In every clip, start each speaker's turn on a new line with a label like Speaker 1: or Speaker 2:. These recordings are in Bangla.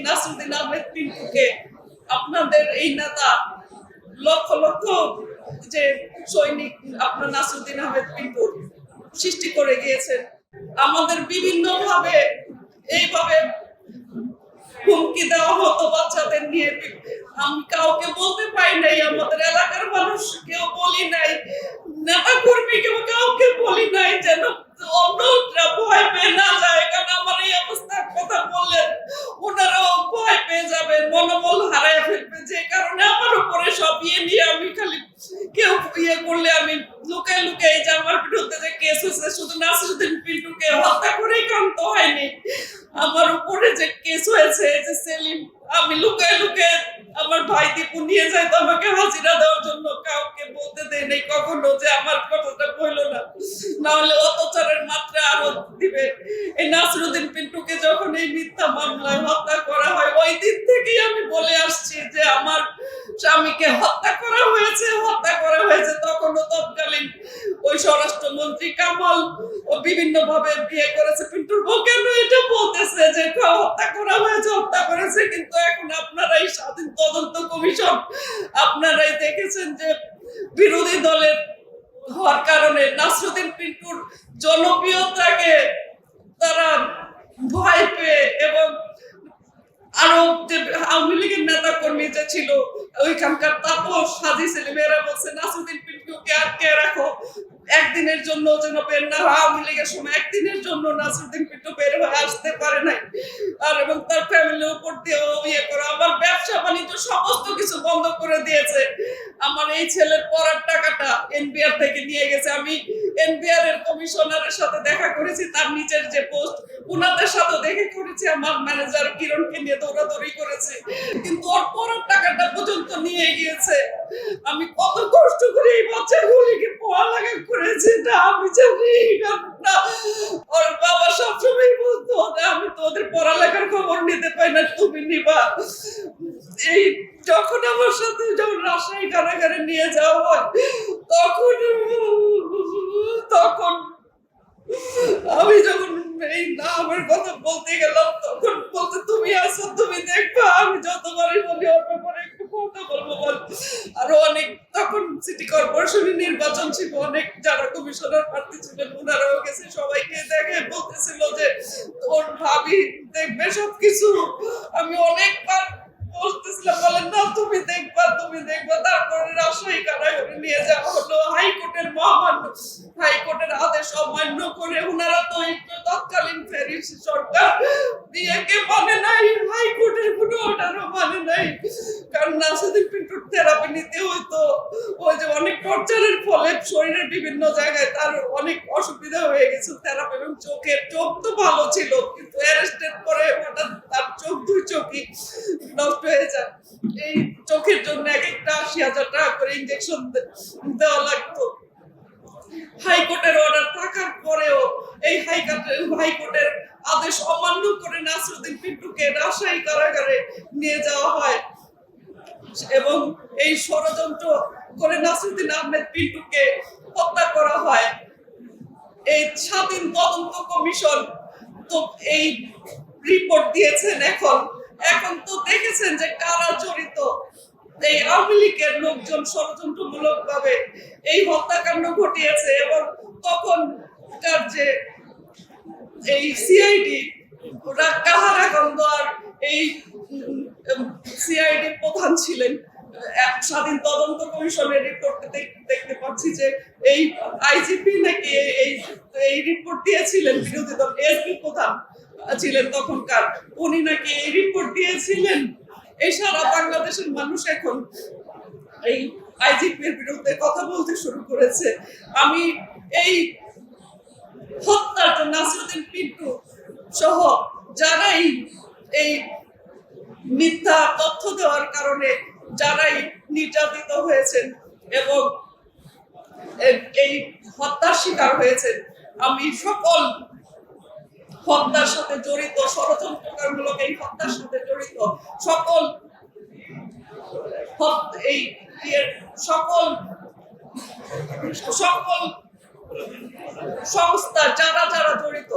Speaker 1: নাসিরুদ্দিন আহমেদ পিন্টুকে আপনাদের এই নেতা লক্ষ লক্ষ যে সৈনিক আপনার নাসিরুদ্দিন আহমেদ পিন্টু সৃষ্টি করে গিয়েছেন। আমাদের বিভিন্ন ভাবে এইভাবে হুমকি দেওয়া হতো বাচ্চাদের নিয়ে। আমি কাউকে বলতে পারি নাই, আমাদের এলাকার মানুষ কেউ বলি নাই, নেতা কর্মী কেউ কাউকে বলি নাই, যেন অন্যরা ভয় পেয়ে না যায়। কারণ আমার এই অবস্থার কথা বললেন ওনারাও ভয় পেয়ে যাবে, মনোবল হারায় ফেলবে। যে কারণে আমার উপরে সব নিয়ে আমি খালি কেউ করলে আমি লুকায় লুকায় যে আমার বিরুদ্ধে যে কেস হয়েছে, শুধু নাসিরুদ্দিন পিন্টুকে হত্যা করেই কান্ত হয়নি, আমার উপরে যে কেস হয়েছে যে সেলিম, আমি লুকায় লুকায় আমার ভাই দীপু নিয়ে যায় তো আমাকে হাজিরা দেওয়ার জন্য, কাউকে বলতে দেয় নাই কখনো যে আমার কথাটা বললো না, না হলে অত্যাচারের মাত্রা আরো দিবে। এই নাসিরুদ্দিন পিন্টুকে যখন এই মিথ্যা মামলায় হত্যা করা হয়, ওই দিন থেকেই আমি বলে আসছি যে আমার স্বামীকে হত্যা করা হয়েছে। তখনও তৎকালীন ওই স্বরাষ্ট্রমন্ত্রী কামাল ও বিভিন্ন ভাবে বিয়ে করেছে পিন্টুর বউ, কেন এটা বলতেছে যে হত্যা করা হয়েছে, হত্যা করেছে। কিন্তু এখন আপনারাই স্বাধীন তদন্ত কমিশন, আপনারাই দেখেছেন যে বিরোধী দলের হওয়ার কারণে নাসিরুদ্দিন পিন্টুর জনপ্রিয়তাকে তারা ভয় পেয়ে, এবং আরো যে আওয়ামী লীগের নেতা কর্মী যে ছিল ওইখানকার তাপস হাজি সেলিম, এরা বলছে নাসিরুদ্দিন পিন্টুকে আটকে রাখো, একদিনের জন্য যেন বের না হয়। আওয়ামী লীগের সময় একদিনের জন্য নাসিরুদ্দিন পিন্টু বের হয়ে আসতে পারে নাই, আর এবং তার ফ্যামিলির উপর দিয়ে করে আমার ব্যবসা বাণিজ্য সমস্ত কিছু বন্ধ করে দিয়েছে। আমার এই ছেলের পড়ার টাকাটা এনবিআর থেকে নিয়ে গেছে। আমি এনবিআর এর কমিশনারের সাথে দেখা করেছি, তার নিচের যে পোস্ট উনাদের সাথে দেখে করেছি, আমার ম্যানেজার কিরণকে নিয়ে দৌড়াদৌড়ি করেছে, কিন্তু ওর পড়ার টাকাটা পর্যন্ত নিয়ে গিয়েছে। আমি কত কষ্ট করে এই বাচ্চাগুলিকে পড়ালেখা করেছি না আমি জানি না। ওর বাবা সবসময় বলতো আমি তো ওদের পড়ালেখার খবর নিতে পাই না, তুমি নিবা। এই যখন আমার সাথে যখন রাজশাহী কারাগারে নিয়ে যাওয়া হয়, তখন আমি যখন এই নামের কথা বলতে গেলাম, তখন বলতে তুমি আসো, তুমি দেখবা। আমি যতবারই বলি ওর ব্যাপারে একটু কথা বলবো বল। আরো অনেক তখন সিটি কর্পোরেশনের নির্বাচন ছিল, অনেক যারা কমিশনার প্রার্থী ছিলেন ওনারাও গেছে, সবাইকে দেখে বলতেছিল যে তোর ভাবি দেখবে সবকিছু। আমি অনেকবার বলতেছিলাম, বলেন না তুমি দেখবা। তারপরে রাজশাহী কারাগারে নিয়ে যাওয়া হলো। হাইকোর্টের আদেশ অমান্য করে ওনারা তো তৎকালীন ফেরিস সরকার বিয়েকে মানে নাই, হাইকোর্টের কোনো অর্ডারও মানে নাই। কারণ নাসিরুদ্দিন পিন্টুর থেরাপি নিতে হইতো, ওই যে অনেক টর্চারের ফলে শরীরের বিভিন্ন জায়গায় তার অনেক অসুবিধা হয়ে গেছে থেরাপি, এবং চোখ তো ভালো ছিল, কিন্তু অ্যারেস্টের পরে হঠাৎ তার দুই চোখই নষ্ট হয়ে যায়। এই চোখের জন্য এক একটা ৮০,০০০ টাকা করে ইনজেকশন দেওয়া লাগতো। হাইকোর্টের অর্ডার থাকার পরেও এই হাইকোর্টের আদেশ অমান্য করে নাসিরুদ্দিন পিন্টুকে রাজশাহী কারাগারে নিয়ে যাওয়া হয়, এবং এই ষড়যন্ত্র করে নাসিরুদ্দিন আহমেদ পিন্টুকে হত্যা করা হয়। এই স্বাধীন তদন্ত কমিশন তো এই রিপোর্ট দিয়েছেন। এখন তো দেখেছেন যে কারা জড়িত। এই আওয়ামী লীগের লোকজন ষড়যন্ত্রমূলক ভাবে এই হত্যাকাণ্ড ঘটিয়েছে, এবং তখনকার যে এই সিআইডি কাহারা গন্দোয়ার এই সিআইডি প্রধান ছিলেন। স্বাধীন তদন্ত কমিশনের রিপোর্ট দেখতে পাচ্ছি যে এই আইজিপি নাকি এই রিপোর্ট দিয়েছিলেন, বিরোধী দল এসপি প্রধান ছিলেন তখনকার, উনি নাকি এই রিপোর্ট দিয়েছিলেন। এই সারা বাংলাদেশের মানুষ এখন এই আইজিপির বিরুদ্ধে কথা বলতে শুরু করেছে। আমি এই হত্যার জন্য নাসিরুদ্দিন পিন্টু সহ যারাই এই মিথ্যা তথ্য দেওয়ার কারণে যারাই নির্যাতিত হয়েছেন এবং এই হত্যার শিকার হয়েছেন, আমি সকল হত্যার সাথে জড়িত, ষড়যন্ত্রকারমূলক এই হত্যার সাথে জড়িত সকল সকল সংস্থা যারা জড়িত,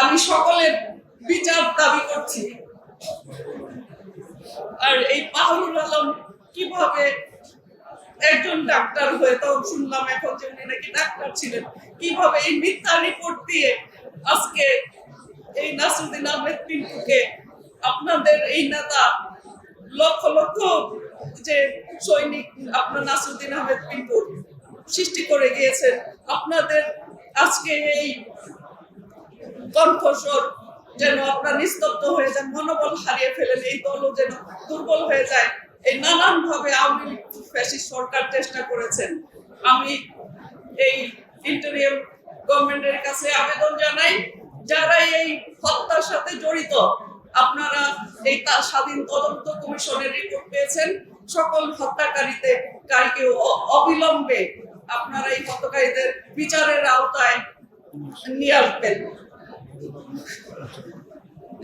Speaker 1: আমি সকলের বিচার দাবি করছি। আর এই বাহরুল আলম কিভাবে একজন ডাক্তার হয়ে, তখন শুনলাম এখন যে উনি নাকি ডাক্তার ছিলেন, কিভাবে এই মিথ্যা রিপোর্ট দিয়ে আজকে এই নাসিরুদ্দিন আহমেদ পিন্টুকে আপনাদের এই নেতা লক্ষ লক্ষ যে সৈনিক আপনার নাসিরুদ্দিন আহমেদ পিন্টুর সৃষ্টি করে গিয়েছেন, আপনাদের আজকে এই কণ্ঠস্বর যেন আপনার নিস্তব্ধ হয়ে যান, মনোবল হারিয়ে ফেলেন, এই দলও যেন দুর্বল হয়ে যায়, এই নানান ভাবে আওয়ামী লীগ ফ্যাসিস্ট সরকার চেষ্টা করেছেন। আমি এই ইন্টারিয়াম গভর্নমেন্টের কাছে আবেদন জানাই, যারা এই হত্যার সাথে জড়িত, আপনারা এই স্বাধীন তদন্ত কমিশনের রিপোর্ট পেয়েছেন, সকল হত্যাকারীকে অবিলম্বে আপনারা এই হত্যাকারীদের বিচারের আওতায় নিয়ে আসবেন।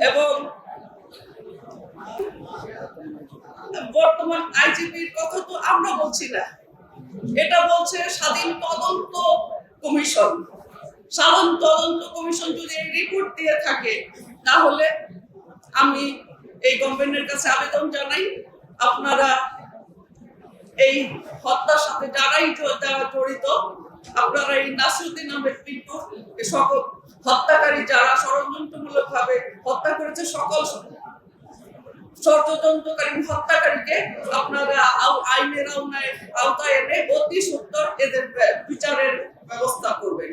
Speaker 1: এবং বর্তমান আইজিপির কথা তো আমরা বলছি না, এটা বলছে স্বাধীন তদন্ত কমিশন। স্বাধীন তদন্ত কমিশন যদি এই রিপোর্ট দিয়ে থাকে, তাহলে আমি এই গভর্নমেন্টের কাছে আবেদন জানাই, আপনারা এই হত্যার সাথে যারাই জড়িত, আপনারা এই নাসিরুদ্দিন আহমেদ পিন্টু সকল হত্যাকারী যারা ষড়যন্ত্রমূলক ভাবে হত্যা করেছে, সকল ষড়যন্ত্রকারী হত্যাকারীকে আপনারা আইনের আওতায় এনে অতি সত্বর এদের বিচারের ব্যবস্থা করবেন।